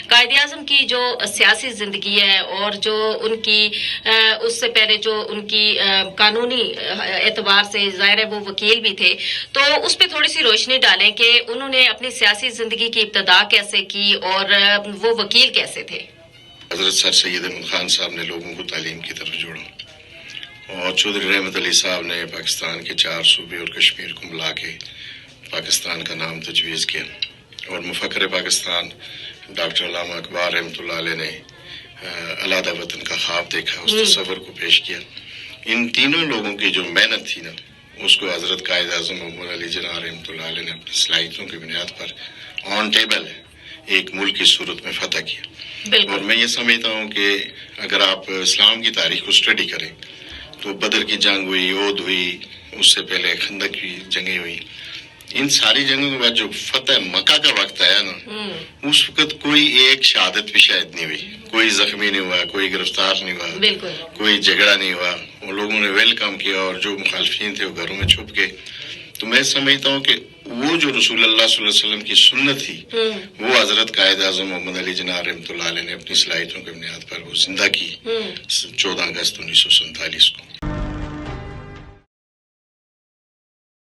قائد اعظم کی جو سیاسی زندگی ہے اور جو ان کی اس سے پہلے جو ان کی قانونی اعتبار سے ظاہر ہے وہ وکیل بھی تھے، تو اس پہ تھوڑی سی روشنی ڈالیں کہ انہوں نے اپنی سیاسی زندگی کی ابتدا کیسے کی اور وہ وکیل کیسے تھے؟ حضرت سر سید احمد خان صاحب نے لوگوں کو تعلیم کی طرف جوڑا، اور چودھری رحمت علی صاحب نے پاکستان کے 4 صوبے اور کشمیر کو ملا کے پاکستان کا نام تجویز کیا، اور مفکر پاکستان ڈاکٹر علامہ اقبال رحمۃ اللہ علیہ نے علادہ وطن کا خواب دیکھا، اس تصور کو پیش کیا۔ ان تینوں لوگوں کی جو محنت تھی نا، اس کو حضرت قائد اعظم محمد علی جناح رحمۃ اللہ علیہ نے اپنی صلاحیتوں کی بنیاد پر آن ٹیبل ایک ملک کی صورت میں فتح کیا۔ اور میں یہ سمجھتا ہوں کہ اگر آپ اسلام کی تاریخ کو اسٹڈی کریں تو بدر کی جنگ ہوئی، عہد ہوئی، اس سے پہلے خندق کی جنگیں ہوئی، ان ساری جنگوں کے بعد جو فتح مکہ کا وقت آیا نا، اس وقت کوئی ایک شہادت بھی شاید نہیں ہوئی، کوئی زخمی نہیں ہوا، کوئی گرفتار نہیں ہوا، کوئی جھگڑا نہیں ہوا، وہ لوگوں نے ویلکم کیا، اور جو مخالفین تھے وہ گھروں میں چھپ گئے۔ تو میں سمجھتا ہوں کہ وہ جو رسول اللہ صلی اللہ علیہ وسلم کی سنت تھی، وہ حضرت قائد اعظم محمد علی جناح رحمۃ اللہ علیہ نے اپنی صلاحیتوں کی بنیاد پر وہ زندہ کی 14 اگست 1947 کو۔